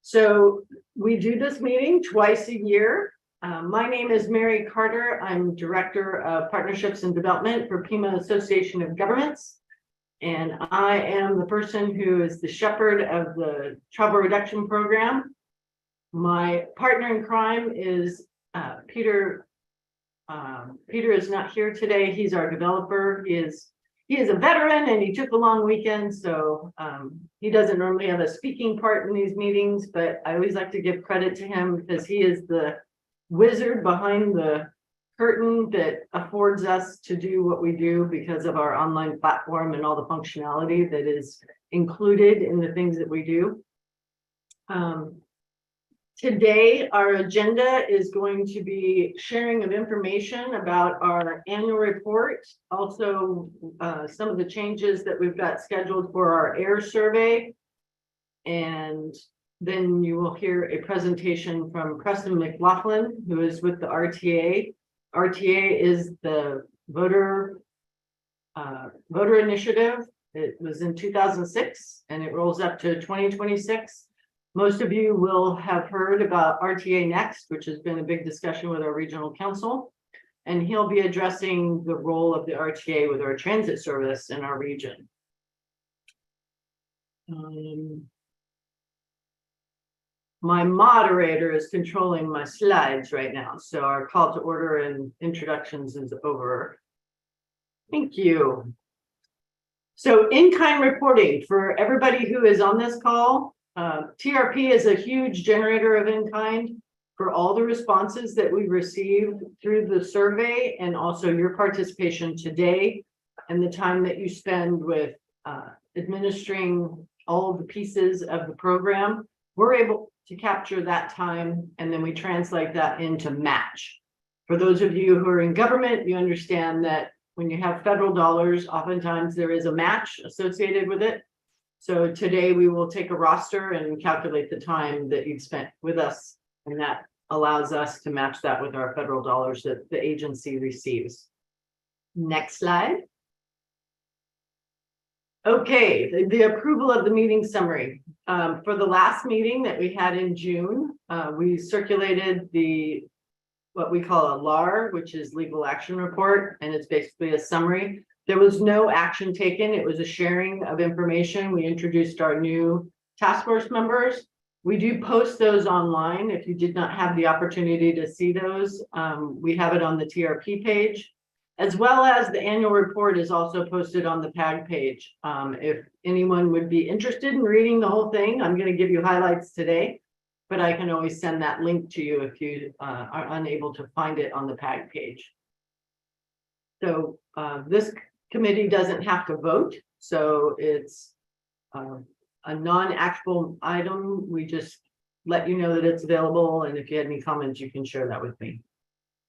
So we do this meeting twice a year. My name is Mary Carter. I'm Director of Partnerships and Development for Pima Association of Governments. And I am the person who is the shepherd of the travel reduction program. My partner in crime is Peter. Peter is not here today. He's our developer. He is a veteran and he took a long weekend, so he doesn't normally have a speaking part in these meetings, but I always like to give credit to him because he is the wizard behind the curtain that affords us to do what we do because of our online platform and all the functionality that is included in the things that we do. Today, our agenda is going to be sharing of information about our annual report, also some of the changes that we've got scheduled for our air survey. And then you will hear a presentation from Preston McLaughlin, who is with the RTA. RTA is the voter initiative. It was in 2006 and it rolls up to 2026. Most of you will have heard about RTA Next, which has been a big discussion with our regional council, and he'll be addressing the role of the RTA with our transit service in our region. My moderator is controlling my slides right now, so our call to order and introductions is over. Thank you. So in-kind reporting for everybody who is on this call. TRP is a huge generator of in-kind for all the responses that we received through the survey and also your participation today and the time that you spend with administering all of the pieces of the program. We're able to capture that time and then we translate that into match. For those of you who are in government, you understand that when you have federal dollars, oftentimes there is a match associated with it. So today we will take a roster and calculate the time that you've spent with us, and that allows us to match that with our federal dollars that the agency receives. Next slide. Okay, the approval of the meeting summary. For the last meeting that we had in June, we circulated what we call a LAR, which is legal action report, and it's basically a summary. There was no action taken. It was a sharing of information. We introduced our new task force members. We do post those online. If you did not have the opportunity to see those, we have it on the TRP page, as well as the annual report is also posted on the PAG page. If anyone would be interested in reading the whole thing, I'm going to give you highlights today, but I can always send that link to you if you are unable to find it on the PAG page. So this committee doesn't have to vote, so it's a non-actual item. We just let you know that it's available, and if you had any comments, you can share that with me.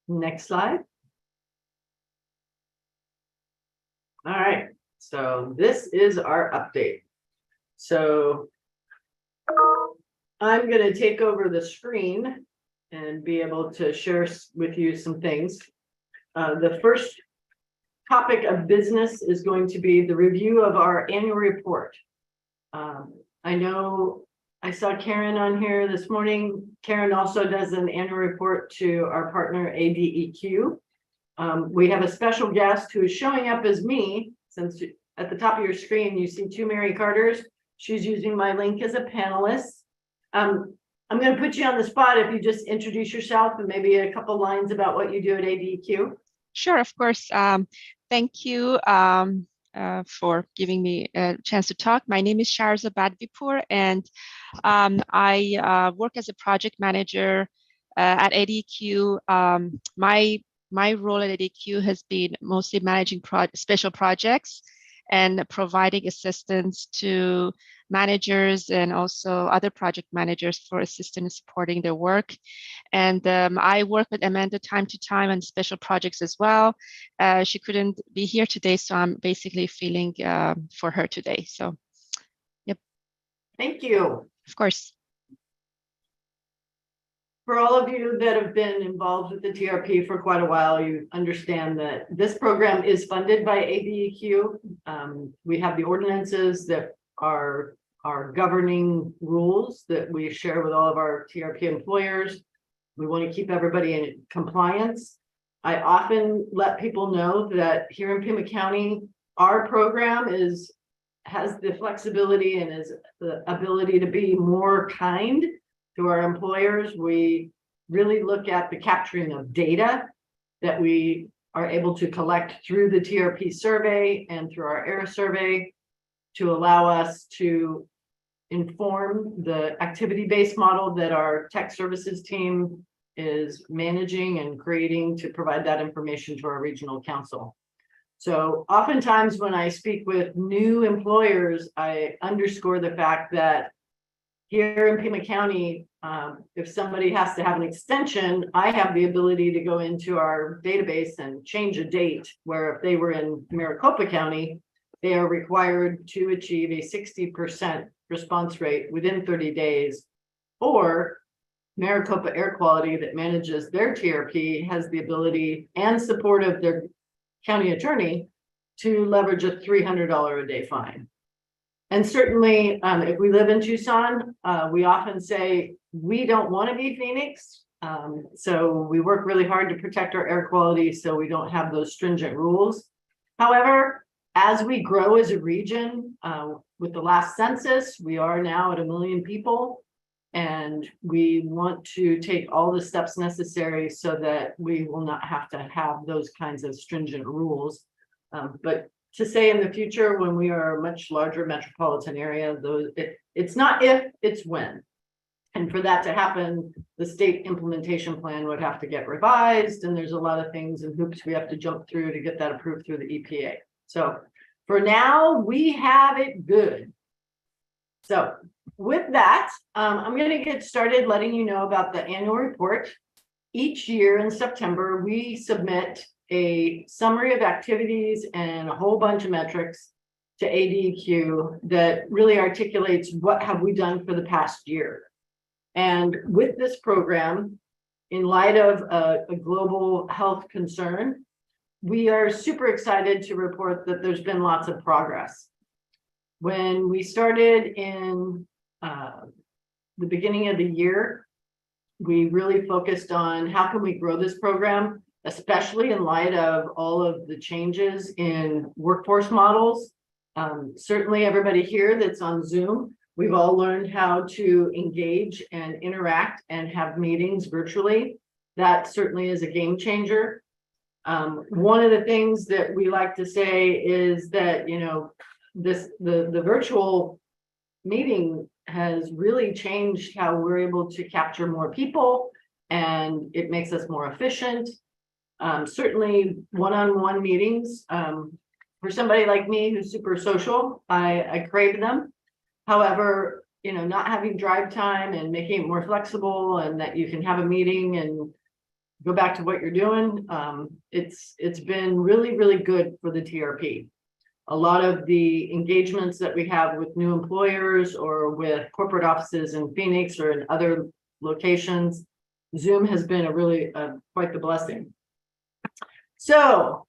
Next slide. All right, so this is our update. So I'm going to take over the screen and be able to share with you some things. The first topic of business is going to be the review of our annual report. I know I saw Karen on here this morning. Karen also does an annual report to our partner ADEQ. We have a special guest who is showing up as me, since at the top of your screen you see two Mary Carters. She's using my link as a panelist. I'm going to put you on the spot if you just introduce yourself and maybe a couple lines about what you do at ADEQ. Sure, of course. Thank you for giving me a chance to talk. My name is Sharza Badvipur, and I work as a project manager at ADEQ. My role at ADEQ has been mostly managing special projects and providing assistance to managers and also other project managers for assistance and supporting their work. And I work with Amanda time to time on special projects as well. She couldn't be here today, so I'm basically filling for her today. So, yep. Thank you. Of course. For all of you that have been involved with the TRP for quite a while, you understand that this program is funded by ADEQ. We have the ordinances that are our governing rules that we share with all of our TRP employers. We want to keep everybody in compliance. I often let people know that here in Pima County, our program has the flexibility and is the ability to be more kind to our employers. We really look at the capturing of data that we are able to collect through the TRP survey and through our ERA survey to allow us to inform the activity-based model that our tech services team is managing and creating to provide that information to our regional council. So oftentimes when I speak with new employers, I underscore the fact that here in Pima County, if somebody has to have an extension, I have the ability to go into our database and change a date where if they were in Maricopa County, they are required to achieve a 60% response rate within 30 days, or Maricopa Air Quality that manages their TRP has the ability and support of their county attorney to leverage a $300 a day fine. And certainly, if we live in Tucson, we often say we don't want to be Phoenix. So we work really hard to protect our air quality so we don't have those stringent rules. However, as we grow as a region, with the last census, we are now at 1 million people. And we want to take all the steps necessary so that we will not have to have those kinds of stringent rules. But to say in the future, when we are a much larger metropolitan area, it's not if, it's when. And for that to happen, the state implementation plan would have to get revised, and there's a lot of things and hoops we have to jump through to get that approved through the EPA. So for now, we have it good. So with that, I'm going to get started letting you know about the annual report. Each year in September, we submit a summary of activities and a whole bunch of metrics to ADQ that really articulates what have we done for the past year. And with this program, in light of a global health concern, we are super excited to report that there's been lots of progress. When we started in the beginning of the year, we really focused on how can we grow this program, especially in light of all of the changes in workforce models. Certainly everybody here that's on Zoom, we've all learned how to engage and interact and have meetings virtually. That certainly is a game changer. One of the things that we like to say is that, you know, the virtual meeting has really changed how we're able to capture more people, and it makes us more efficient. Certainly one-on-one meetings, for somebody like me who's super social, I crave them. However, you know, not having drive time and making it more flexible and that you can have a meeting and go back to what you're doing, it's been really, really good for the TRP. A lot of the engagements that we have with new employers or with corporate offices in Phoenix or in other locations, Zoom has been a really quite the blessing. So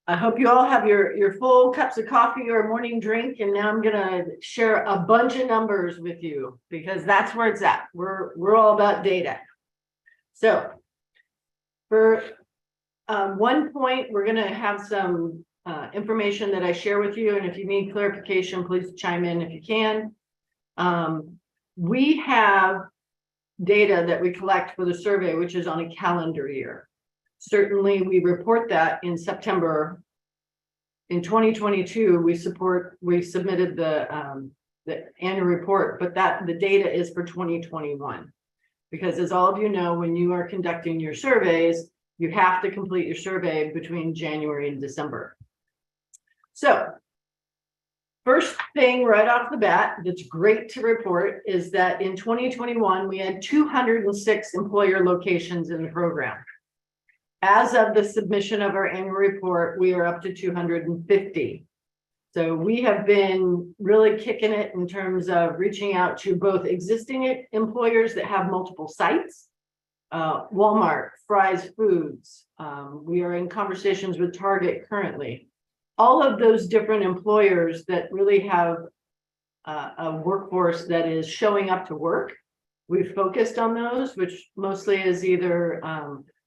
I hope you all have your full cups of coffee or morning drink. And now I'm going to share a bunch of numbers with you because that's where it's at. We're all about data. So for one point, we're going to have some information that I share with you. And if you need clarification, please chime in if you can. We have data that we collect for the survey, which is on a calendar year. Certainly, we report that in September. In 2022, we submitted the annual report, but the data is for 2021. Because as all of you know, when you are conducting your surveys, you have to complete your survey between January and December. So, first thing right off the bat that's great to report is that in 2021, we had 206 employer locations in the program. As of the submission of our annual report, we are up to 250. So we have been really kicking it in terms of reaching out to both existing employers that have multiple sites, Walmart, Fry's Foods. We are in conversations with Target currently. All of those different employers that really have a workforce that is showing up to work. We've focused on those, which mostly is either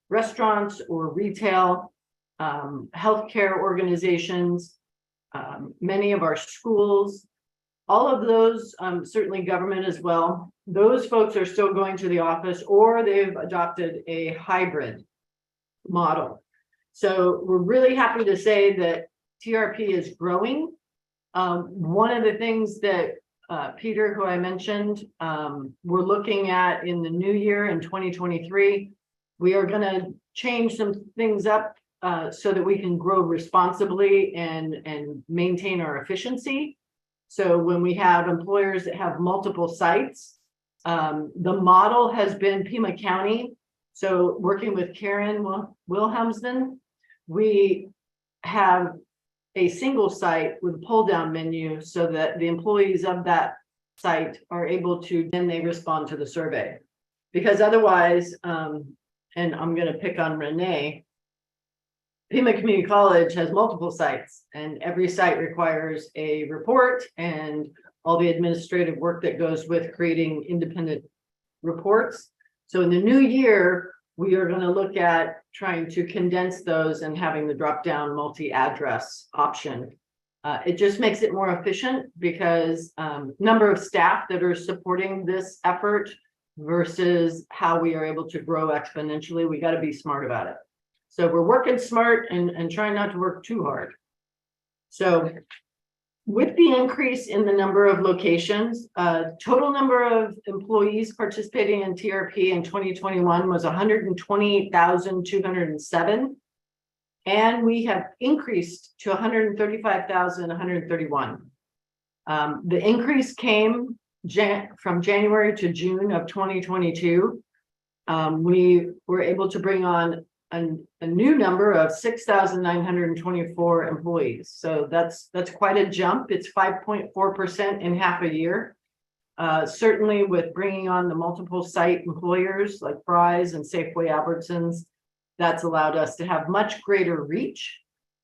restaurants or retail, healthcare organizations, many of our schools, all of those, certainly government as well. Those folks are still going to the office, or they've adopted a hybrid model. So we're really happy to say that TRP is growing. One of the things that Peter, who I mentioned, we're looking at in the new year in 2023, we are going to change some things up so that we can grow responsibly and maintain our efficiency. So when we have employers that have multiple sites, the model has been Pima County. So working with Karen Wilhelmsden, we have a single site with a pull down menu so that the employees of that site are able to, then they respond to the survey. Because otherwise, and I'm going to pick on Renee, Pima Community College has multiple sites, and every site requires a report and all the administrative work that goes with creating independent reports. So in the new year, we are going to look at trying to condense those and having the drop-down multi-address option. It just makes it more efficient because number of staff that are supporting this effort versus how we are able to grow exponentially. We got to be smart about it. So we're working smart and trying not to work too hard. So with the increase in the number of locations, total number of employees participating in TRP in 2021 was 128,207. And we have increased to 135,131. The increase came from January to June of 2022. We were able to bring on a new number of 6,924 employees. So that's quite a jump. It's 5.4% in half a year. Certainly with bringing on the multiple site employers like Fry's and Safeway Albertsons, that's allowed us to have much greater reach.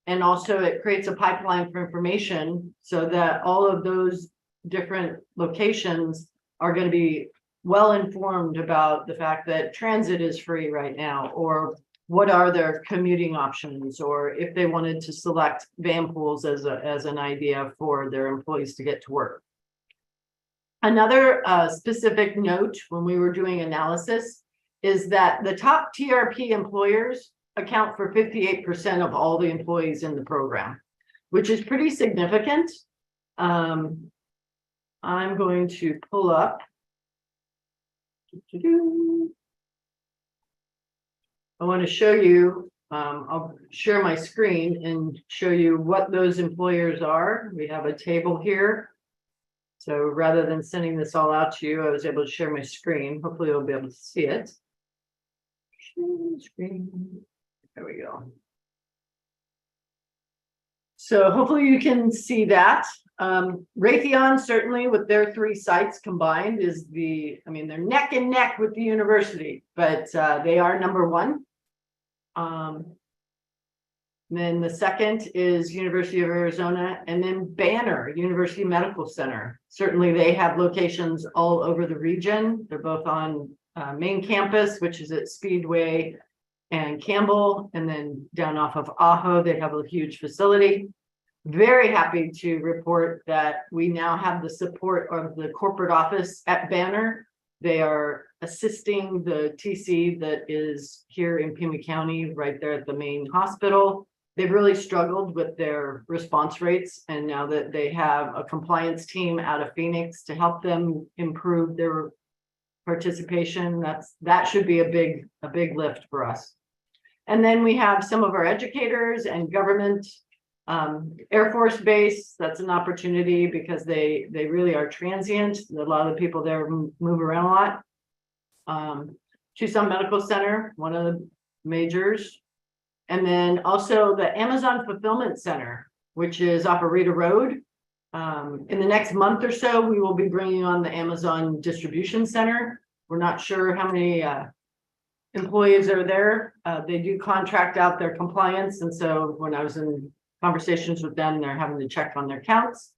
And also it creates a pipeline for information so that all of those different locations are going to be well informed about the fact that transit is free right now, or what are their commuting options, or if they wanted to select van pools as an idea for their employees to get to work. Another specific note when we were doing analysis is that the top TRP employers account for 58% of all the employees in the program, which is pretty significant. I'm going to pull up. I want to show you, I'll share my screen and show you what those employers are. We have a table here. So rather than sending this all out to you, I was able to share my screen. Hopefully you'll be able to see it. Screen. There we go. So hopefully you can see that. Raytheon, certainly with their 3 sites combined, is they're neck and neck with the university, but they are number 1. Then the second is University of Arizona, and then Banner, University Medical Center. Certainly they have locations all over the region. They're both on main campus, which is at Speedway and Campbell, and then down off of Ajo, they have a huge facility. Very happy to report that we now have the support of the corporate office at Banner. They are assisting the TC that is here in Pima County, right there at the main hospital. They've really struggled with their response rates, and now that they have a compliance team out of Phoenix to help them improve their participation, that should be a big lift for us. And then we have some of our educators and government. Air Force Base, that's an opportunity because they really are transient. A lot of the people there move around a lot. Tucson Medical Center, one of the majors. And then also the Amazon Fulfillment Center, which is off of Rita Road. In the next month or so, we will be bringing on the Amazon Distribution Center. We're not sure how many employees are there. They do contract out their compliance. And so when I was in conversations with them, they're having to check on their counts.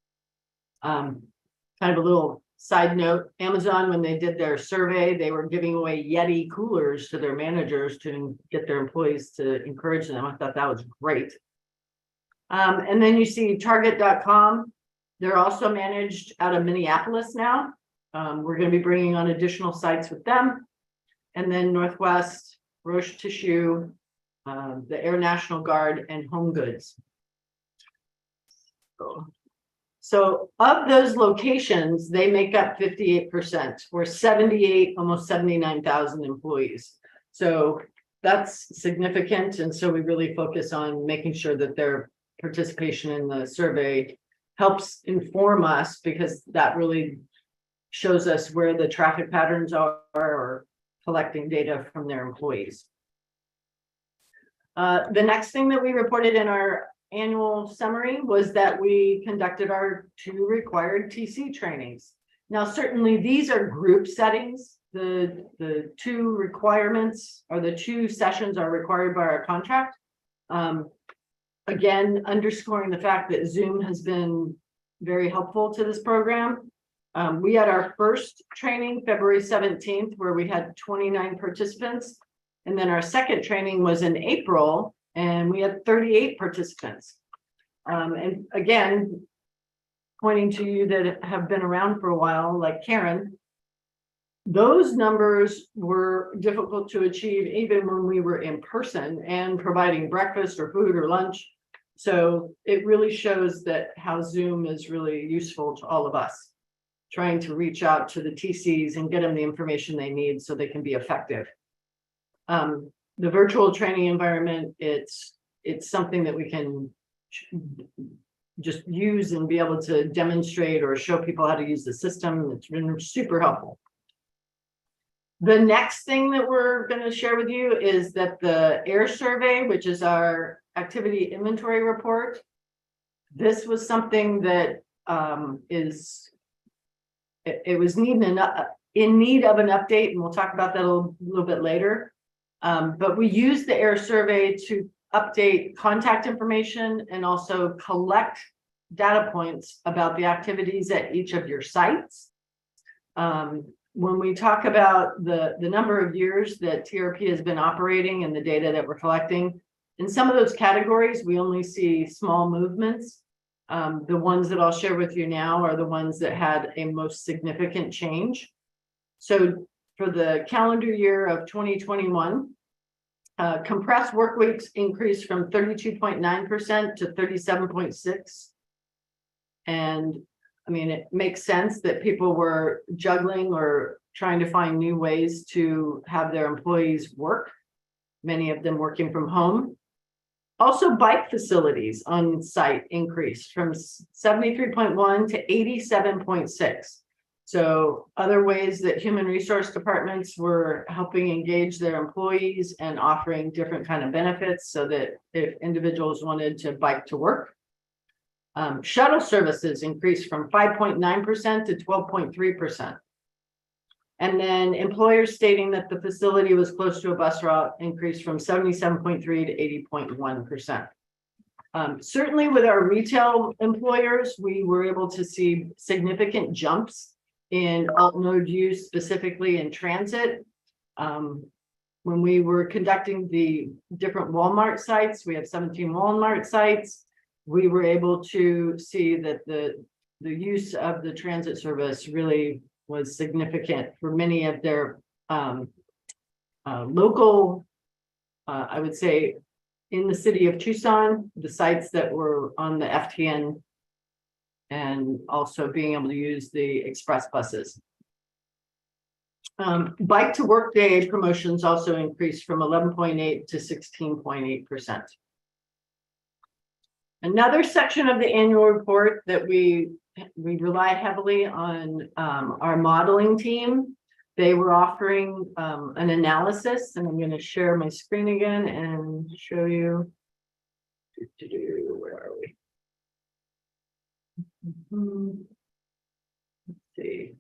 kind of a little side note, Amazon, when they did their survey, they were giving away Yeti coolers to their managers to get their employees to encourage them. I thought that was great. And then you see Target.com. They're also managed out of Minneapolis now. We're going to be bringing on additional sites with them. And then Northwest, Roche Tissue, the Air National Guard, and Home Goods. So of those locations, they make up 58%, or 78, almost 79,000 employees. So that's significant. And so we really focus on making sure that their participation in the survey helps inform us, because that really shows us where the traffic patterns are, or collecting data from their employees. The next thing that we reported in our annual summary was that we conducted our 2 required TC trainings. Now, certainly these are group settings. The 2 requirements, or the 2 sessions, are required by our contract. Again, underscoring the fact that Zoom has been very helpful to this program. We had our first training February 17th, where we had 29 participants. And then our second training was in April, and we had 38 participants. And again, pointing to you that have been around for a while, like Karen, those numbers were difficult to achieve even when we were in person and providing breakfast or food or lunch. So it really shows that how Zoom is really useful to all of us, trying to reach out to the TCs and get them the information they need so they can be effective. The virtual training environment, it's something that we can just use and be able to demonstrate or show people how to use the system. It's been super helpful. The next thing that we're going to share with you is that the AIR survey, which is our activity inventory report, this was something that it was in need of an update, and we'll talk about that a little bit later. But we used the AIR survey to update contact information and also collect data points about the activities at each of your sites. When we talk about the number of years that TRP has been operating and the data that we're collecting, in some of those categories, we only see small movements. The ones that I'll share with you now are the ones that had a most significant change. So for the calendar year of 2021, compressed work weeks increased from 32.9% to 37.6%. And I mean, it makes sense that people were juggling or trying to find new ways to have their employees work, many of them working from home. Also, bike facilities on site increased from 73.1 to 87.6. So other ways that human resource departments were helping engage their employees and offering different kind of benefits so that if individuals wanted to bike to work. Shuttle services increased from 5.9% to 12.3%. And then employers stating that the facility was close to a bus route increased from 77.3 to 80.1%. Certainly with our retail employers, we were able to see significant jumps in alt node use, specifically in transit. When we were conducting the different Walmart sites, we have 17 Walmart sites. We were able to see that the use of the transit service really was significant for many of their local, I would say, in the city of Tucson, the sites that were on the FTN, and also being able to use the express buses. Bike to work day promotions also increased from 11.8 to 16.8%. Another section of the annual report that we rely heavily on our modeling team. They were offering an analysis, and I'm going to share my screen again and show you. Where are we? Let's see.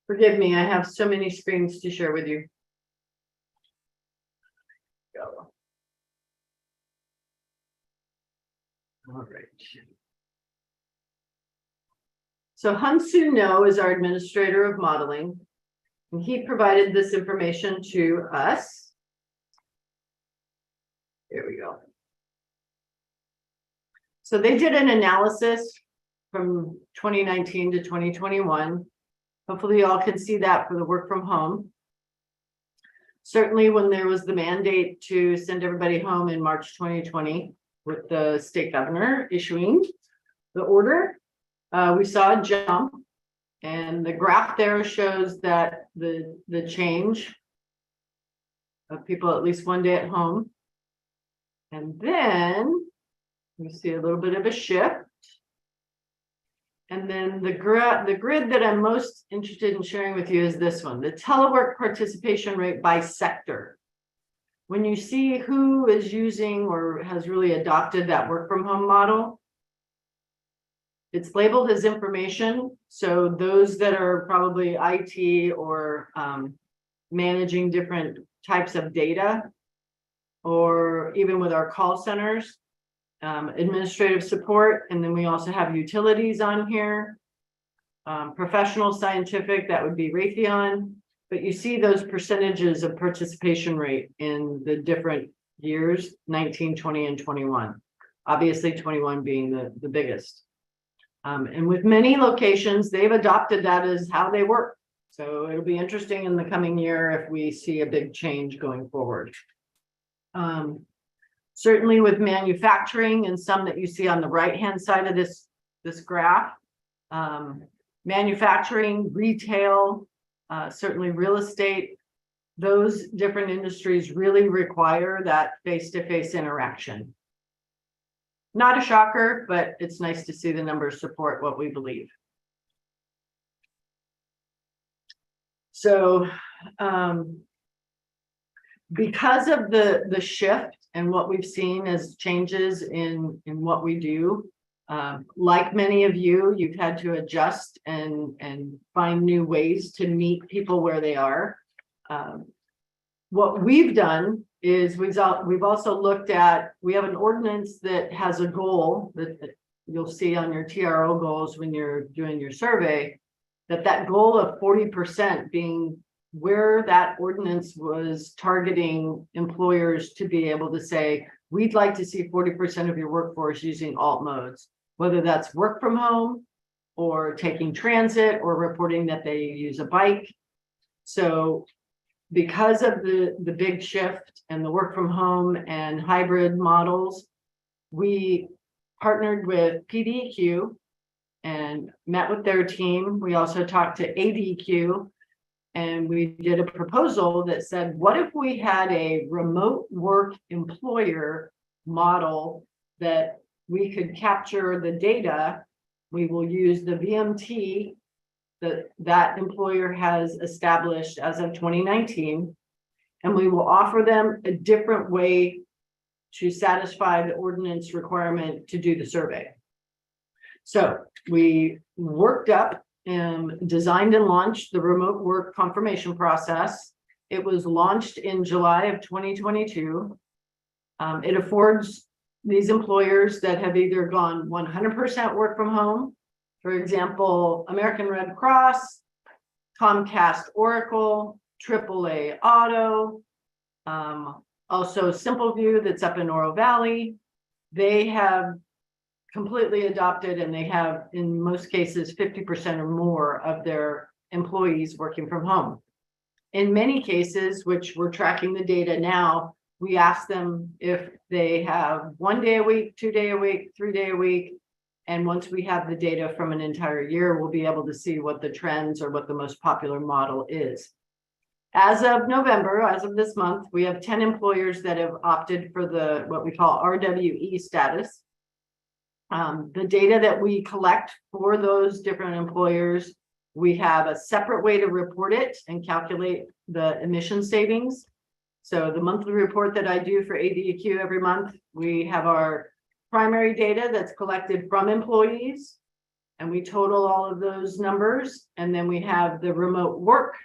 Forgive me, I have so many screens to share with you. Go. All right. So Hunsu No is our administrator of modeling, and he provided this information to us. Here we go. So they did an analysis from 2019 to 2021. Hopefully you all can see that for the work from home. Certainly when there was the mandate to send everybody home in March 2020 with the state governor issuing the order, we saw a jump, and the graph there shows that the change of people at least one day at home. And then you see a little bit of a shift. And then the grid that I'm most interested in sharing with you is this one, the telework participation rate by sector. When you see who is using or has really adopted that work from home model, it's labeled as information. So those that are probably IT or managing different types of data, or even with our call centers, administrative support, and then we also have utilities on here, professional scientific, that would be Raytheon. But you see those percentages of participation rate in the different years, 19, 20, and 21. Obviously 21 being the biggest. And with many locations, they've adopted that as how they work. So it'll be interesting in the coming year if we see a big change going forward. Certainly with manufacturing and some that you see on the right-hand side of this graph, manufacturing, retail, certainly real estate, those different industries really require that face-to-face interaction. Not a shocker, but it's nice to see the numbers support what we believe. So because of the shift and what we've seen as changes in what we do, like many of you, you've had to adjust and find new ways to meet people where they are. What we've done is we've also looked at, we have an ordinance that has a goal that you'll see on your TRO goals when you're doing your survey, that goal of 40% being where that ordinance was targeting employers to be able to say, we'd like to see 40% of your workforce using alt modes, whether that's work from home or taking transit or reporting that they use a bike. So because of the big shift and the work from home and hybrid models, we partnered with PDQ and met with their team. We also talked to ADQ, and we did a proposal that said, what if we had a remote work employer model that we could capture the data? We will use the VMT that employer has established as of 2019, and we will offer them a different way to satisfy the ordinance requirement to do the survey. So we worked up and designed and launched the remote work confirmation process. It was launched in July of 2022. It affords these employers that have either gone 100% work from home, for example, American Red Cross, Comcast Oracle, AAA Auto, also SimpleView that's up in Oro Valley. They have completely adopted, and they have, in most cases, 50% or more of their employees working from home. In many cases, which we're tracking the data now, we ask them if they have 1 day a week, 2 day a week, 3 day a week. And once we have the data from an entire year, we'll be able to see what the trends or what the most popular model is. As of November, as of this month, we have 10 employers that have opted for the what we call RWE status. The data that we collect for those different employers, we have a separate way to report it and calculate the emission savings. So the monthly report that I do for ADQ every month, we have our primary data that's collected from employees, and we total all of those numbers. And then we have the remote work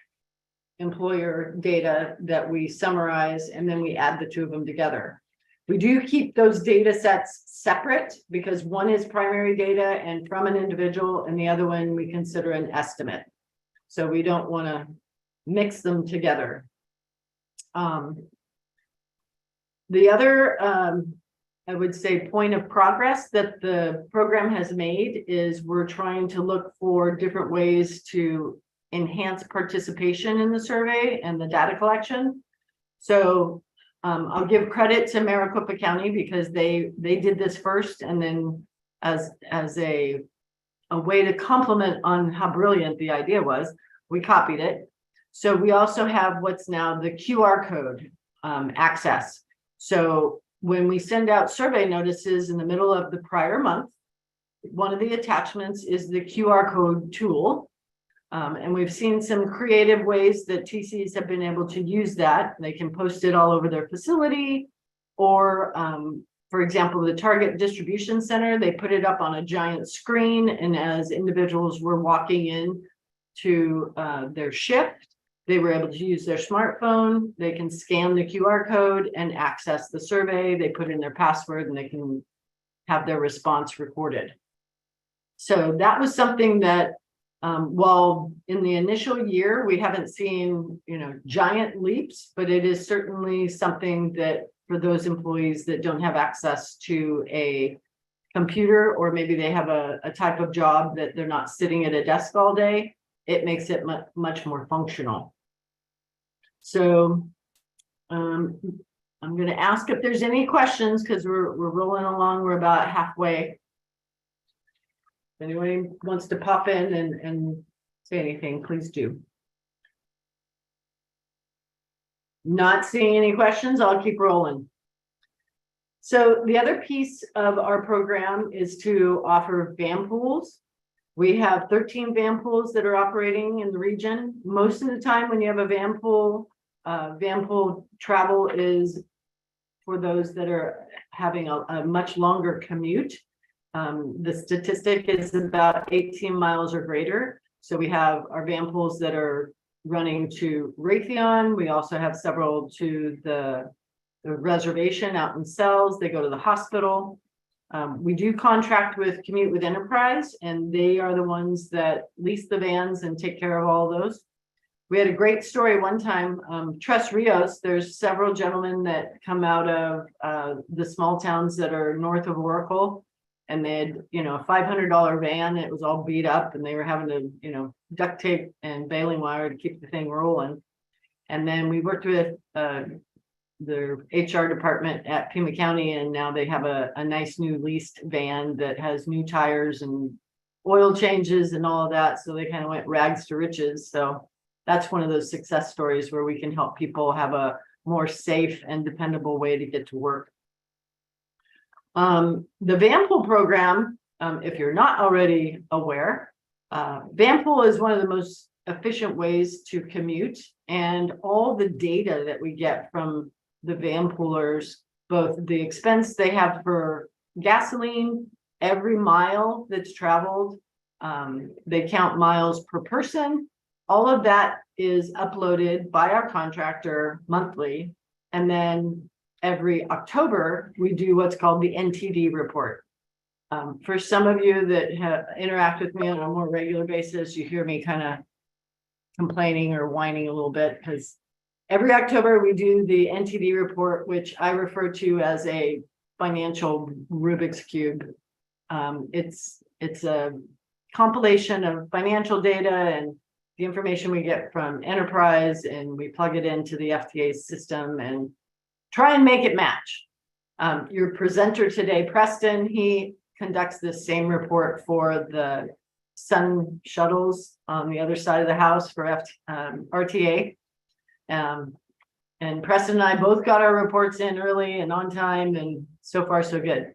employer data that we summarize, and then we add the two of them together. We do keep those data sets separate because one is primary data and from an individual, and the other one we consider an estimate. So we don't want to mix them together. The other, I would say, point of progress that the program has made is we're trying to look for different ways to enhance participation in the survey and the data collection. So I'll give credit to Maricopa County because they did this first, and then as a way to compliment on how brilliant the idea was, we copied it. So we also have what's now the QR code access. So when we send out survey notices in the middle of the prior month, one of the attachments is the QR code tool. And we've seen some creative ways that TCs have been able to use that. They can post it all over their facility, or for example, the Target Distribution Center, they put it up on a giant screen, and as individuals were walking in to their shift, they were able to use their smartphone. They can scan the QR code and access the survey. They put in their password and they can have their response recorded. So that was something that while in the initial year, we haven't seen, giant leaps, but it is certainly something that for those employees that don't have access to a computer, or maybe they have a type of job that they're not sitting at a desk all day, it makes it much more functional. So I'm going to ask if there's any questions because we're rolling along. We're about halfway. If anybody wants to pop in and say anything, please do. Not seeing any questions, I'll keep rolling. So the other piece of our program is to offer van pools. We have 13 van pools that are operating in the region. Most of the time when you have a van pool travel is for those that are having a much longer commute. The statistic is about 18 miles or greater. So we have our van pools that are running to Raytheon. We also have several to the reservation out in Cells. They go to the hospital. We do contract with Commute with Enterprise, and they are the ones that lease the vans and take care of all those. We had a great story one time. Tres Rios, there's several gentlemen that come out of the small towns that are north of Oracle, and they had, a $500 van. It was all beat up, and they were having to, duct tape and baling wire to keep the thing rolling. And then we worked with the HR department at Pima County, and now they have a nice new leased van that has new tires and oil changes and all of that. So they kind of went rags to riches. So that's one of those success stories where we can help people have a more safe and dependable way to get to work. The van pool program, if you're not already aware, van pool is one of the most efficient ways to commute, and all the data that we get from the van poolers, both the expense they have for gasoline, every mile that's traveled, they count miles per person. All of that is uploaded by our contractor monthly. And then every October, we do what's called the NTD report. For some of you that interact with me on a more regular basis, you hear me kind of complaining or whining a little bit, because every October we do the NTD report, which I refer to as a financial Rubik's Cube. It's a compilation of financial data and the information we get from Enterprise, and we plug it into the FTA system and try and make it match. Your presenter today, Preston, he conducts the same report for the Sun shuttles on the other side of the house for RTA. And Preston and I both got our reports in early and on time, and so far so good.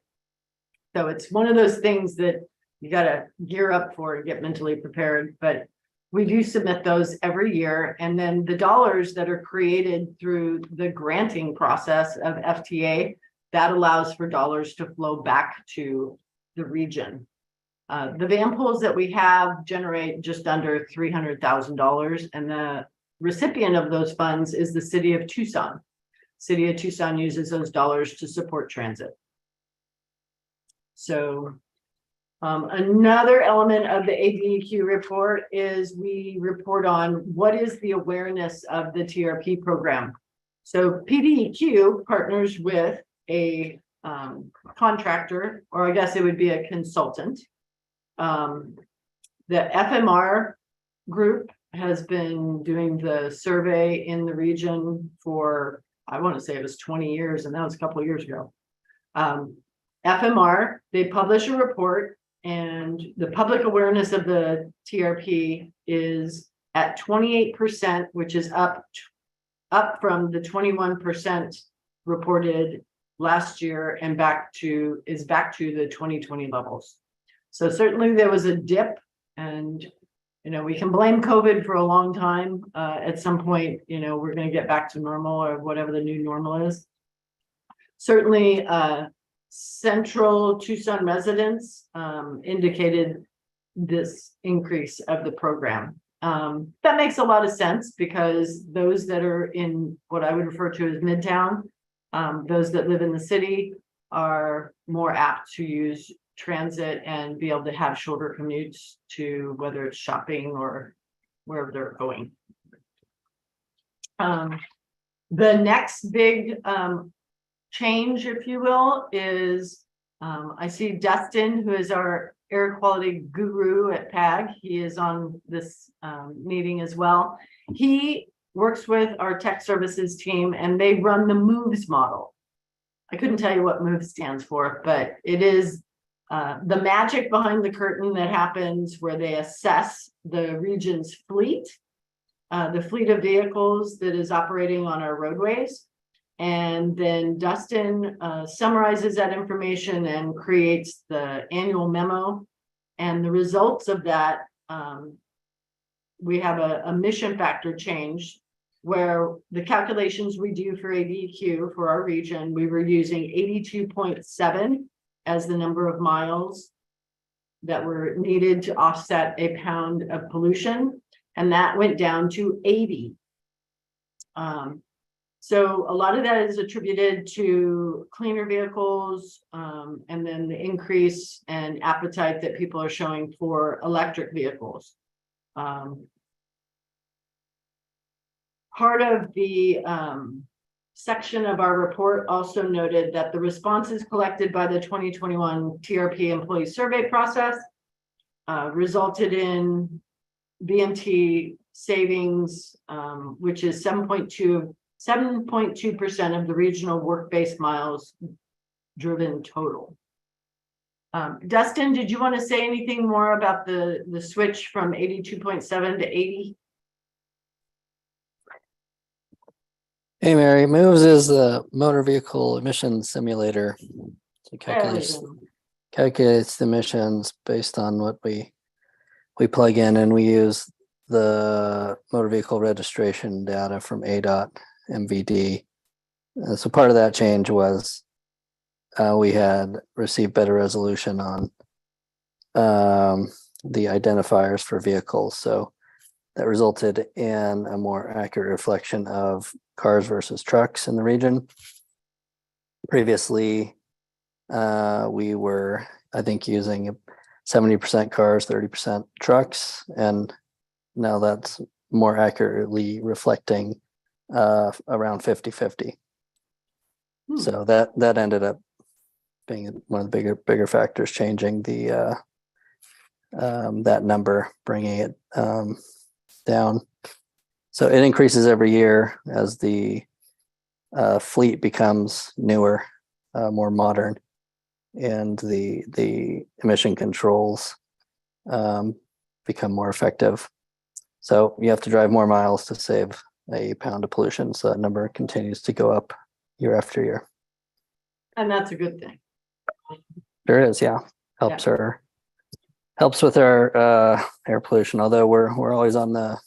So it's one of those things that you got to gear up for and get mentally prepared, but we do submit those every year. And then the dollars that are created through the granting process of FTA, that allows for dollars to flow back to the region. The van pools that we have generate just under $300,000, and the recipient of those funds is the city of Tucson. City of Tucson uses those dollars to support transit. So another element of the ADEQ report is we report on what is the awareness of the TRP program. So PDEQ partners with a contractor, or I guess it would be a consultant. The FMR group has been doing the survey in the region for, I want to say it was 20 years, and that was a couple of years ago. FMR, they publish a report, and the public awareness of the TRP is at 28%, which is up from the 21% reported last year and back to the 2020 levels. So certainly there was a dip, and we can blame COVID for a long time. At some point, we're going to get back to normal, or whatever the new normal is. Certainly, Central Tucson residents indicated this increase of the program. That makes a lot of sense, because those that are in what I would refer to as Midtown, those that live in the city, are more apt to use transit and be able to have shorter commutes to whether it's shopping or wherever they're going. The next big change, if you will, is I see Dustin, who is our air quality guru at PAG. He is on this meeting as well. He works with our tech services team, and they run the MOVES model. I couldn't tell you what MOVES stands for, but it is the magic behind the curtain that happens where they assess the region's fleet, the fleet of vehicles that is operating on our roadways. And then Dustin summarizes that information and creates the annual memo. And the results of that, we have a mission factor change, where the calculations we do for ADEQ for our region, we were using 82.7 as the number of miles that were needed to offset a pound of pollution. And that went down to 80. So a lot of that is attributed to cleaner vehicles, and then the increase and appetite that people are showing for electric vehicles. Part of the section of our report also noted that the responses collected by the 2021 TRP employee survey process resulted in BMT savings, which is 7.2% of the regional work-based miles driven total. Dustin, did you want to say anything more about the switch from 82.7 to 80? Hey, Mary. MOVES is the motor vehicle emission simulator. It calculates the emissions based on what we plug in, and we use the motor vehicle registration data from ADOT MVD. So part of that change was we had received better resolution on the identifiers for vehicles. So that resulted in a more accurate reflection of cars versus trucks in the region. Previously, we were, I think, using 70% cars, 30% trucks, and now that's more accurately reflecting around 50-50. So that ended up being one of the bigger factors, changing the that number, bringing it down. So it increases every year as the fleet becomes newer, more modern, and the emission controls become more effective. So you have to drive more miles to save a pound of pollution. So that number continues to go up year after year. And that's a good thing. There is, yeah. Helps with our air pollution, although we're always on the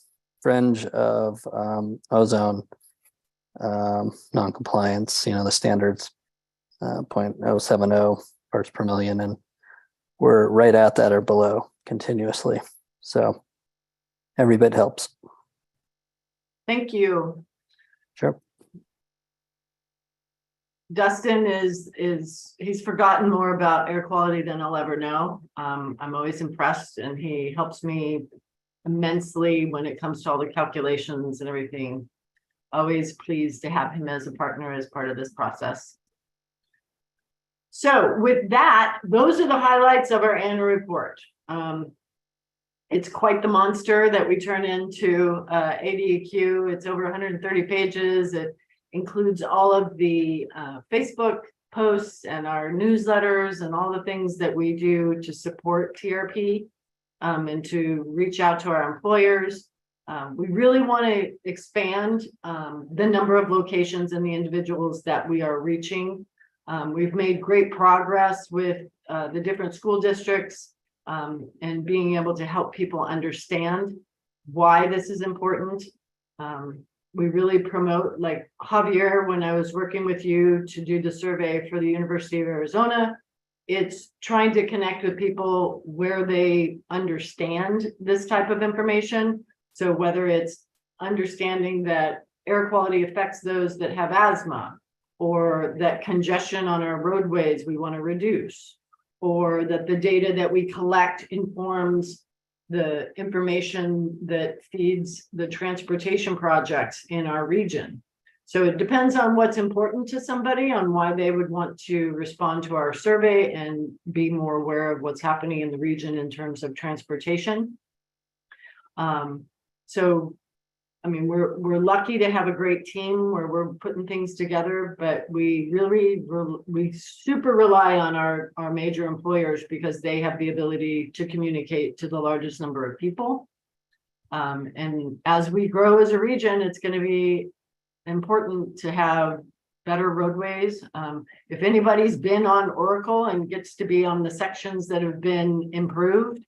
fringe of ozone non-compliance, the standards 0.070 parts per million, and we're right at that or below continuously. So every bit helps. Thank you. Sure. Dustin he's forgotten more about air quality than I'll ever know. I'm always impressed, and he helps me immensely when it comes to all the calculations and everything. Always pleased to have him as a partner as part of this process. So with that, those are the highlights of our annual report. It's quite the monster that we turn into ADAQ. It's over 130 pages. It includes all of the Facebook posts and our newsletters and all the things that we do to support TRP and to reach out to our employers. We really want to expand the number of locations and the individuals that we are reaching. We've made great progress with the different school districts and being able to help people understand why this is important. We really promote, like Javier, when I was working with you to do the survey for the University of Arizona, it's trying to connect with people where they understand this type of information. So whether it's understanding that air quality affects those that have asthma, or that congestion on our roadways we want to reduce, or that the data that we collect informs the information that feeds the transportation projects in our region. So it depends on what's important to somebody on why they would want to respond to our survey and be more aware of what's happening in the region in terms of transportation. So, I mean, we're lucky to have a great team where we're putting things together, but we super rely on our major employers because they have the ability to communicate to the largest number of people. And as we grow as a region, it's going to be important to have better roadways. If anybody's been on Oracle and gets to be on the sections that have been improved,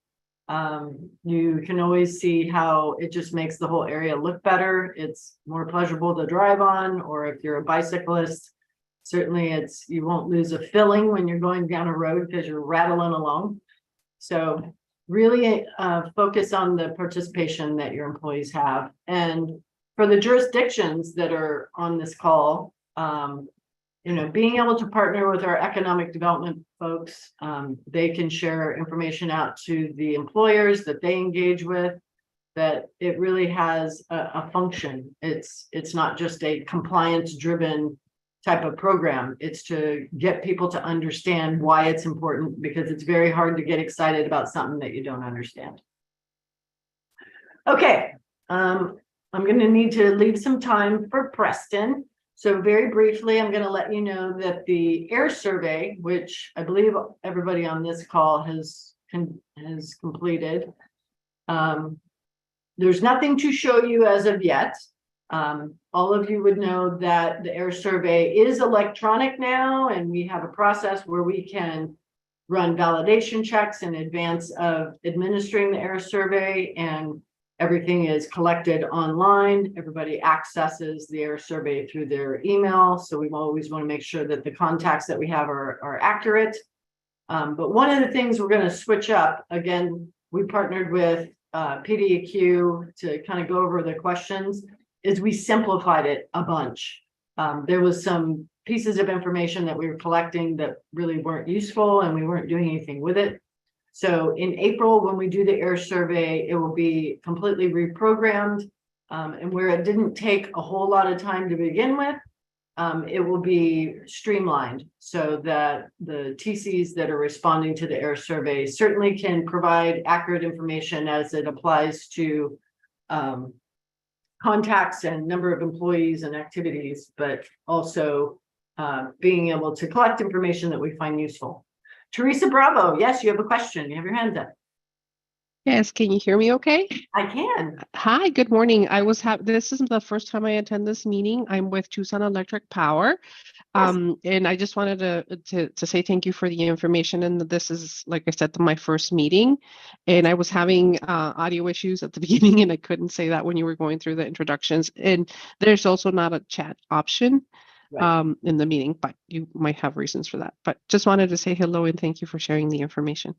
you can always see how it just makes the whole area look better. It's more pleasurable to drive on, or if you're a bicyclist, certainly you won't lose a filling when you're going down a road because you're rattling along. So really focus on the participation that your employees have. And for the jurisdictions that are on this call, being able to partner with our economic development folks, they can share information out to the employers that they engage with, that it really has a function. It's not just a compliance driven type of program. It's to get people to understand why it's important, because it's very hard to get excited about something that you don't understand. Okay, I'm going to need to leave some time for Preston. So very briefly, I'm going to let you know that the air survey, which I believe everybody on this call has completed, there's nothing to show you as of yet. All of you would know that the air survey is electronic now, and we have a process where we can run validation checks in advance of administering the air survey, and everything is collected online. Everybody accesses the air survey through their email. So we always want to make sure that the contacts that we have are accurate. But one of the things we're going to switch up, again, we partnered with PDEQ to kind of go over the questions, is we simplified it a bunch. There was some pieces of information that we were collecting that really weren't useful, and we weren't doing anything with it. So in April, when we do the air survey, it will be completely reprogrammed, and where it didn't take a whole lot of time to begin with, it will be streamlined so that the TCs that are responding to the air survey certainly can provide accurate information as it applies to contacts and number of employees and activities, but also being able to collect information that we find useful. Teresa Bravo, yes, you have a question. You have your hand up. Yes, can you hear me okay? I can. Hi, good morning. This is the first time I attend this meeting. I'm with Tucson Electric Power. Yes. And I just wanted to say thank you for the information. And this is, like I said, my first meeting. And I was having audio issues at the beginning, and I couldn't say that when you were going through the introductions. And there's also not a chat option. Right. In the meeting, but you might have reasons for that. But just wanted to say hello and thank you for sharing the information.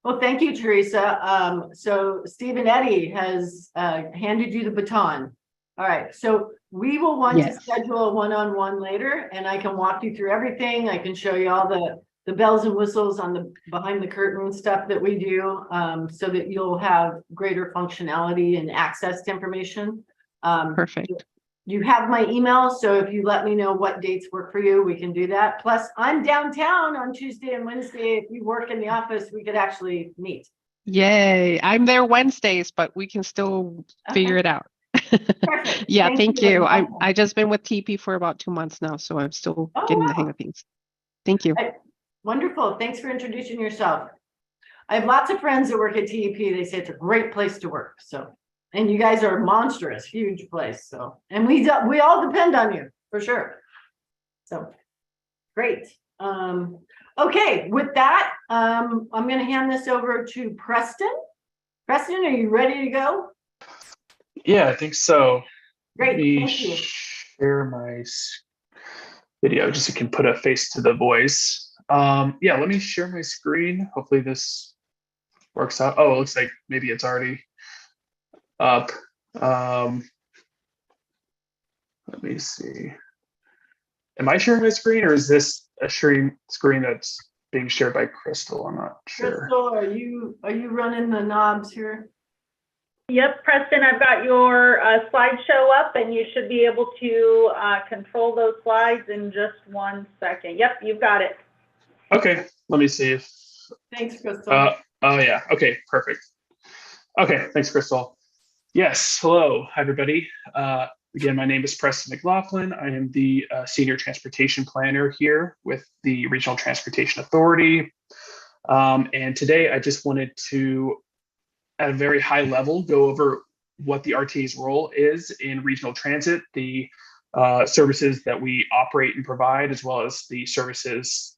Well, thank you, Teresa. So Steve and Eddie has handed you the baton. All right, so we will want to Yes. schedule a one-on-one later, and I can walk you through everything. I can show you all the bells and whistles on the behind the curtain stuff that we do, so that you'll have greater functionality and access to information. Perfect. You have my email, so if you let me know what dates work for you, we can do that. Plus, I'm downtown on Tuesday and Wednesday. If you work in the office, we could actually meet. Yay. I'm there Wednesdays, but we can still figure it out. Perfect. Yeah, thank you. you. I just been with TP for about 2 months now, so I'm still Oh, getting the wow. hang of things. Thank you. Wonderful. Thanks for introducing yourself. I have lots of friends that work at TEP. They say it's a great place to work. So, and you guys are monstrous, huge place. So, and we all depend on you for sure. So, great. Okay, with that, I'm going to hand this over to Preston. Preston, are you ready to go? Yeah, I think so. Great, Let me thank you. share my video just so you can put a face to the voice. Yeah, let me share my screen. Hopefully this works out. Oh, it looks like maybe it's already up. Let me see. Am I sharing my screen, or is this a screen that's being shared by Crystal? I'm not sure. Crystal, are you running the knobs here? Yep, Preston, I've got your slideshow up, and you should be able to control those slides in just 1 second. Yep, you've got it. Okay, let me see if. Thanks, Crystal. Oh yeah. Okay, perfect. Okay, thanks, Crystal. Yes, hello, everybody. Again, my name is Preston McLaughlin. I am the Senior Transportation Planner here with the Regional Transportation Authority. And today I just wanted to, at a very high level, go over what the RTA's role is in regional transit, the services that we operate and provide, as well as the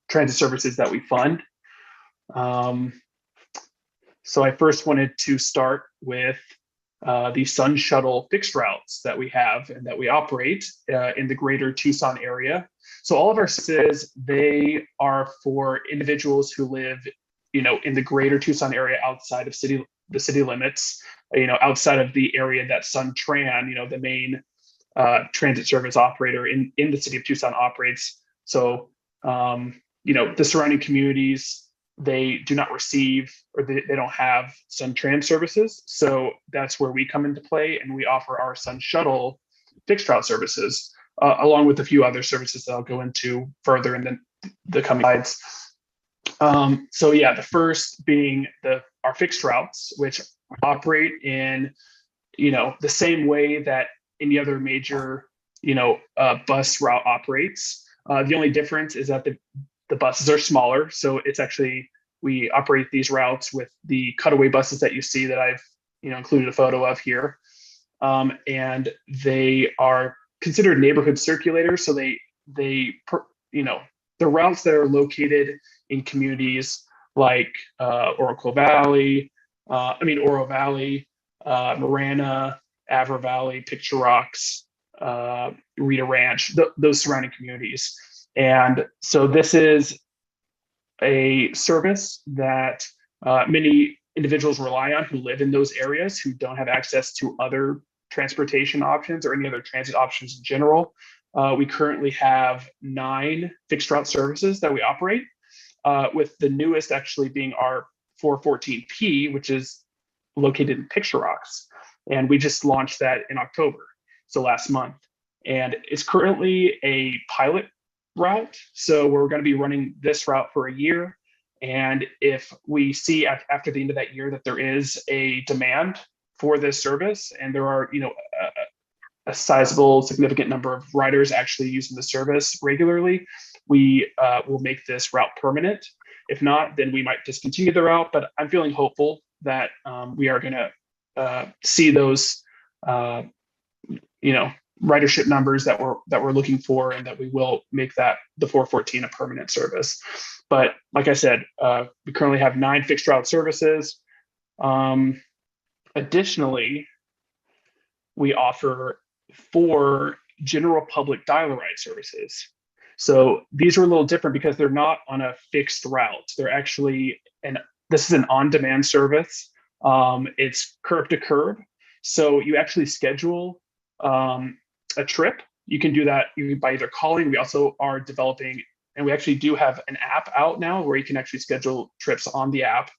transit services that we fund. So I first wanted to start with the Sun Shuttle fixed routes that we have and that we operate in the greater Tucson area. So all of our services, they are for individuals who live, in the greater Tucson area outside of the city limits, outside of the area that SunTran, the main transit service operator in the city of Tucson operates. So, the surrounding communities, they do not receive, or they don't have SunTran services. So that's where we come into play, and we offer our Sun Shuttle fixed route services, along with a few other services that I'll go into further in the coming slides. So yeah, the first being our fixed routes, which operate in, the same way that any other major, bus route operates. The only difference is that the buses are smaller. So it's actually, we operate these routes with the cutaway buses that you see that I've, included a photo of here. And they are considered neighborhood circulators. So the routes that are located in communities like Oro Valley, Marana, Avra Valley, Picture Rocks, Rita Ranch, those surrounding communities. And so this is a service that many individuals rely on who live in those areas, who don't have access to other transportation options or any other transit options in general. We currently have 9 fixed route services that we operate, with the newest actually being our 414P, which is located in Picture Rocks. And we just launched that in October, so last month. And it's currently a pilot route. So we're going to be running this route for a year. And if we see after the end of that year that there is a demand for this service, and there are, a sizable, significant number of riders actually using the service regularly, we will make this route permanent. If not, then we might discontinue the route. But I'm feeling hopeful that we are going to see those, ridership numbers that we're looking for, and that we will make that the 414 a permanent service. But like I said, we currently have 9 fixed route services. Additionally, we offer 4 general public dial-a-ride services. So these are a little different because they're not on a fixed route. They're actually, this is an on-demand service. It's curb to curb. So you actually schedule a trip, you can do that by either calling. We also are developing, and we actually do have an app out now where you can actually schedule trips on the app.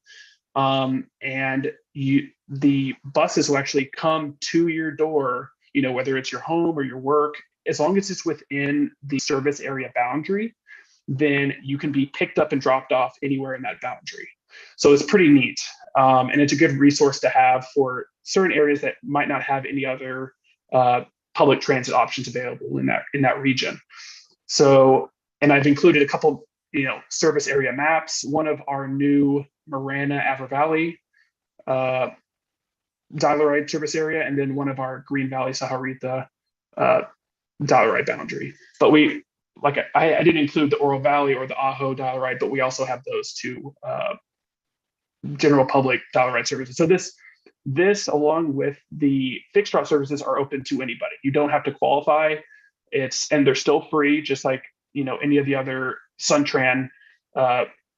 And the buses will actually come to your door, whether it's your home or your work, as long as it's within the service area boundary, then you can be picked up and dropped off anywhere in that boundary. So it's pretty neat. And it's a good resource to have for certain areas that might not have any other public transit options available in that region. So, and I've included a couple, service area maps. One of our new Marana Avar Valley Dial-a-Ride service area, and then one of our Green Valley Saharita Dial-a-Ride boundary. But I didn't include the Oro Valley or the Ajo Dial-a-Ride, but we also have those two general public Dial-a-Ride services. So this along with the fixed route services are open to anybody. You don't have to qualify. And they're still free, just like any of the other SunTran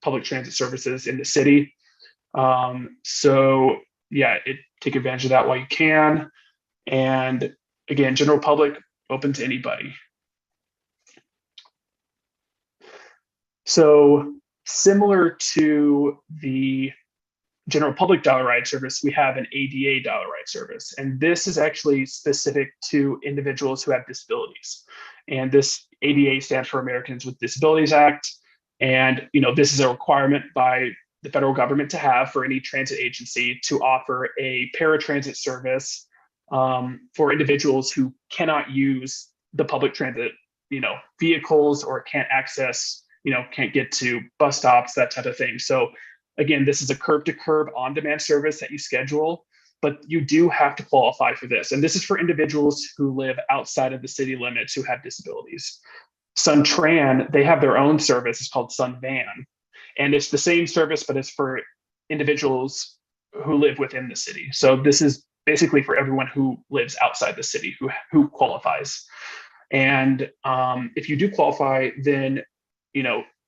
public transit services in the city. So yeah, take advantage of that while you can. And again, general public, open to anybody. So similar to the general public Dial-a-Ride service, we have an ADA Dial-a-Ride service. And this is actually specific to individuals who have disabilities. And this ADA stands for Americans with Disabilities Act. And this is a requirement by the federal government to have for any transit agency to offer a paratransit service for individuals who cannot use the public transit, vehicles, or can't access, can't get to bus stops, that type of thing. So again, this is a curb-to-curb on-demand service that you schedule, but you do have to qualify for this. And this is for individuals who live outside of the city limits who have disabilities. SunTran, they have their own service. It's called SunVan. And it's the same service, but it's for individuals who live within the city. So this is basically for everyone who lives outside the city who qualifies. And if you do qualify, then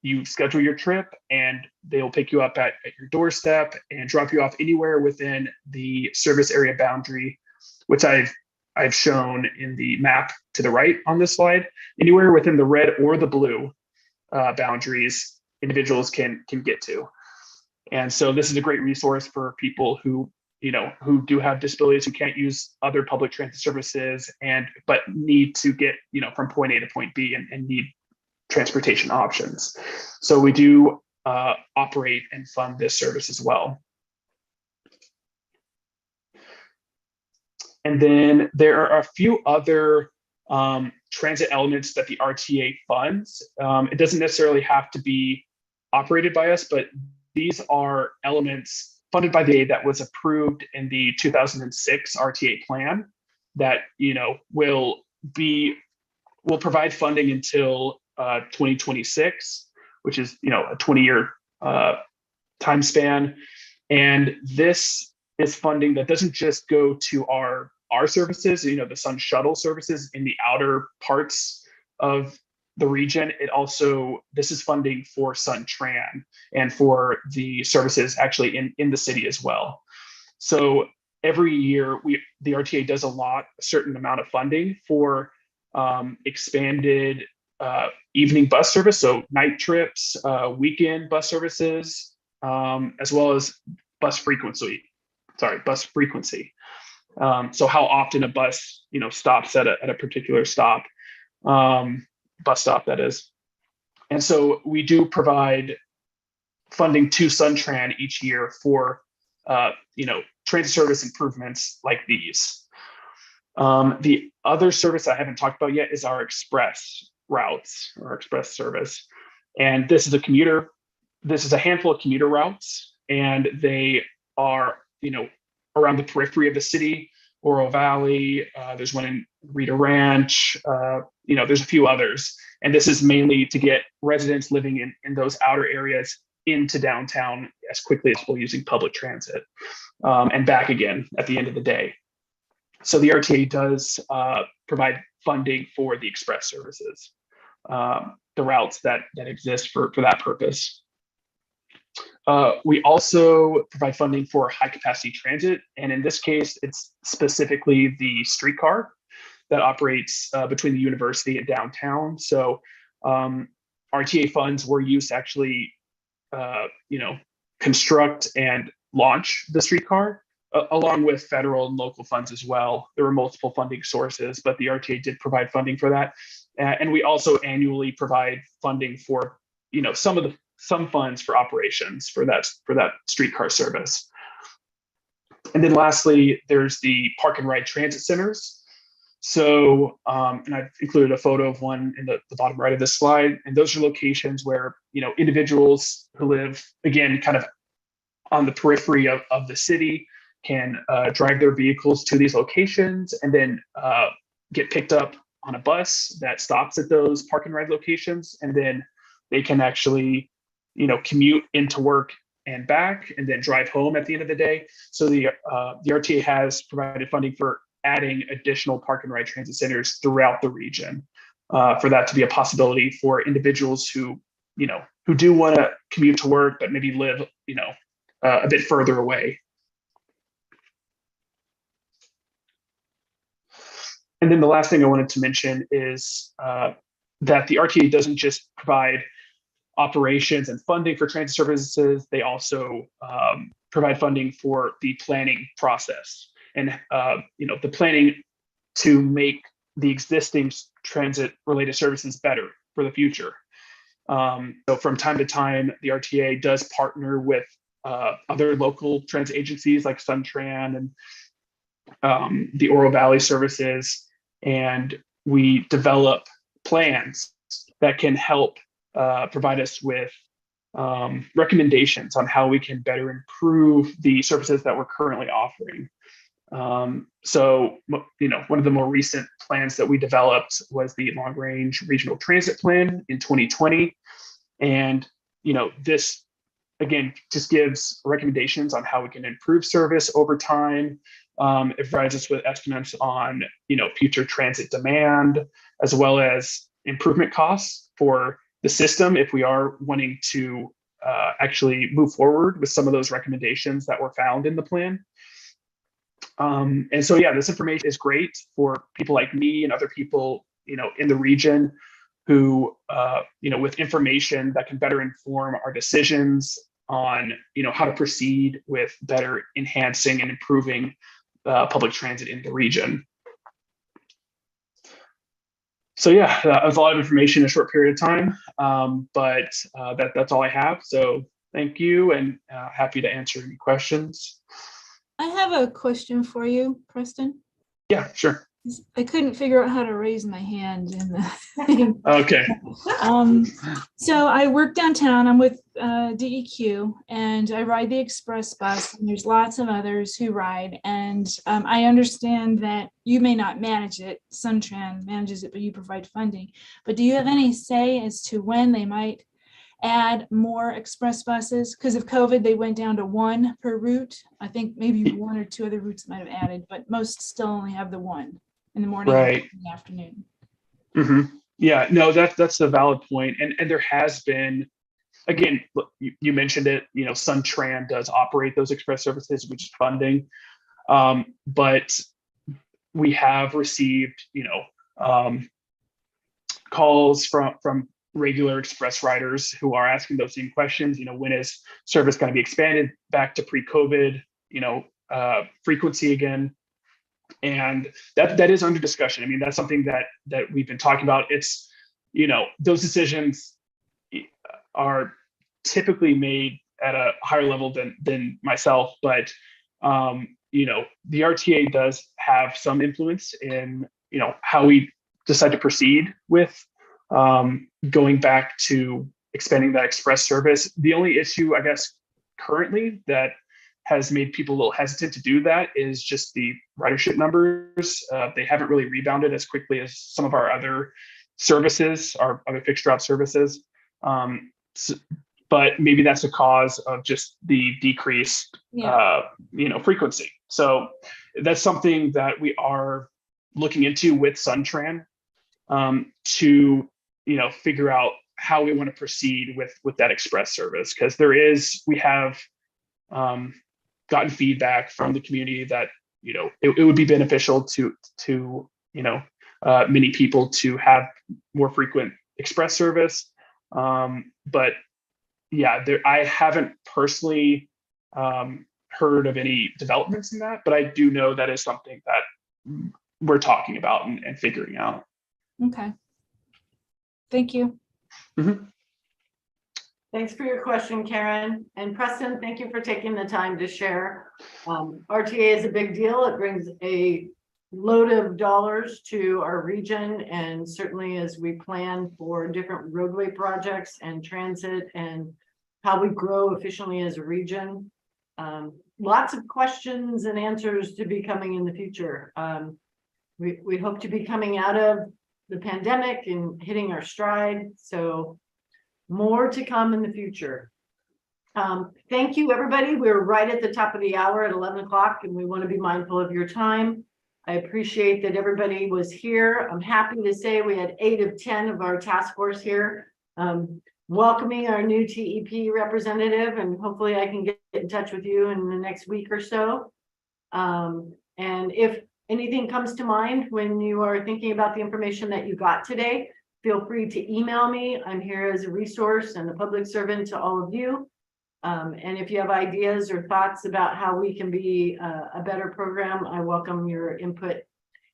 you schedule your trip and they'll pick you up at your doorstep and drop you off anywhere within the service area boundary, which I've shown in the map to the right on this slide. Anywhere within the red or the blue boundaries individuals can get to. And so this is a great resource for people who do have disabilities, who can't use other public transit services but need to get from point A to point B and need transportation options. So we do operate and fund this service as well. And then there are a few other transit elements that the RTA funds. It doesn't necessarily have to be operated by us, but these are elements funded by the aid that was approved in the 2006 RTA plan that will provide funding until 2026, which is a 20-year time span. And this is funding that doesn't just go to our services, the Sun Shuttle services in the outer parts of the region. This is funding for SunTran and for the services actually in the city as well. So every year the RTA does a certain amount of funding for expanded evening bus service, so night trips, weekend bus services, as well as bus frequency. So how often a bus, stops at a particular stop, bus stop that is. And so we do provide funding to SunTran each year for, transit service improvements like these. The other service I haven't talked about yet is our express routes or express service. And this is a handful of commuter routes, and they are, around the periphery of the city, Oro Valley, there's one in Rita Ranch, there's a few others. And this is mainly to get residents living in those outer areas into downtown as quickly as possible using public transit and back again at the end of the day. So the RTA does provide funding for the express services, the routes that exist for that purpose. We also provide funding for high capacity transit. And in this case, it's specifically the streetcar. that operates between the university and downtown. So RTA funds were used to actually, construct and launch the streetcar, along with federal and local funds as well. There were multiple funding sources, but the RTA did provide funding for that. And we also annually provide funding for, some funds for operations for that streetcar service. And then lastly, there's the park and ride transit centers. So, and I've included a photo of one in the bottom right of this slide. And those are locations where, individuals who live, again, kind of on the periphery of the city can drive their vehicles to these locations and then get picked up on a bus that stops at those park and ride locations. And then they can actually, commute into work and back and then drive home at the end of the day. So the RTA has provided funding for adding additional park and ride transit centers throughout the region for that to be a possibility for individuals who do want to commute to work, but maybe live, a bit further away. And then the last thing I wanted to mention is that the RTA doesn't just provide operations and funding for transit services, they also provide funding for the planning process and the planning to make the existing transit related services better for the future. So from time to time, the RTA does partner with other local transit agencies like SunTran and the Oro Valley services, and we develop plans that can help provide us with recommendations on how we can better improve the services that we're currently offering. So, one of the more recent plans that we developed was the Long Range Regional Transit Plan in 2020. And, this, again, just gives recommendations on how we can improve service over time. It provides us with estimates on, future transit demand, as well as improvement costs for the system if we are wanting to actually move forward with some of those recommendations that were found in the plan. And so, this information is great for people like me and other people, in the region who, with information that can better inform our decisions on, how to proceed with better enhancing and improving public transit in the region. So that was a lot of information in a short period of time, but that's all I have. So thank you, and happy to answer any questions. I have a question for you, Preston. Yeah, sure. I couldn't figure out how to raise my hand in the thing. Okay. So I work downtown. I'm with DEQ, and I ride the express bus. And there's lots of others who ride, and I understand that you may not manage it. SunTran manages it, but you provide funding. But do you have any say as to when they might add more express buses? Because of COVID, they went down to one per route. I think maybe one or two other routes might have added, but most still only have the one in the morning, right, and in the afternoon. Mm-hmm. Yeah, no, that's a valid point. And there has been, again, you mentioned it, SunTran does operate those express services, which is funding. But we have received, calls from regular express riders who are asking those same questions. When is service going to be expanded back to pre-COVID, frequency again? And that is under discussion. I mean, that's something that we've been talking about. It's, those decisions are typically made at a higher level than myself, but the RTA does have some influence in, how we decide to proceed with going back to expanding that express service. The only issue, I guess, currently that has made people a little hesitant to do that is just the ridership numbers. They haven't really rebounded as quickly as some of our other services, our other fixed route services. But maybe that's a cause of just the decreased, frequency. So that's something that we are looking into with SunTran to, figure out how we want to proceed with that express service. Because we have gotten feedback from the community that, it would be beneficial to many people to have more frequent express service. But yeah, I haven't personally heard of any developments in that, but I do know that is something that we're talking about and figuring out. Okay. Thank you. Mhm. Thanks for your question, Karen. And Preston, thank you for taking the time to share. RTA is a big deal. It brings a load of dollars to our region, and certainly as we plan for different roadway projects and transit and how we grow efficiently as a region. Lots of questions and answers to be coming in the future. We hope to be coming out of the pandemic and hitting our stride. So more to come in the future. Thank you, everybody. We're right at the top of the hour at 11 o'clock, and we want to be mindful of your time. I appreciate that everybody was here. I'm happy to say we had 8 of 10 of our task force here, welcoming our new TEP representative, and hopefully I can get in touch with you in the next week or so. And if anything comes to mind when you are thinking about the information that you got today, feel free to email me. I'm here as a resource and a public servant to all of you. And if you have ideas or thoughts about how we can be a better program, I welcome your input.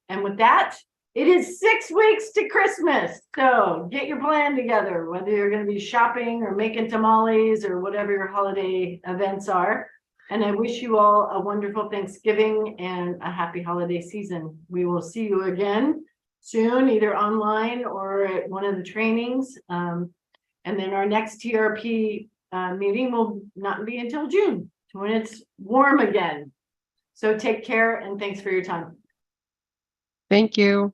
And with that, it is 6 weeks to Christmas. So get your plan together, whether you're going to be shopping or making tamales or whatever your holiday events are. And I wish you all a wonderful Thanksgiving and a happy holiday season. We will see you again soon, either online or at one of the trainings. And then our next TRP meeting will not be until June, when it's warm again. So take care and thanks for your time. Thank you.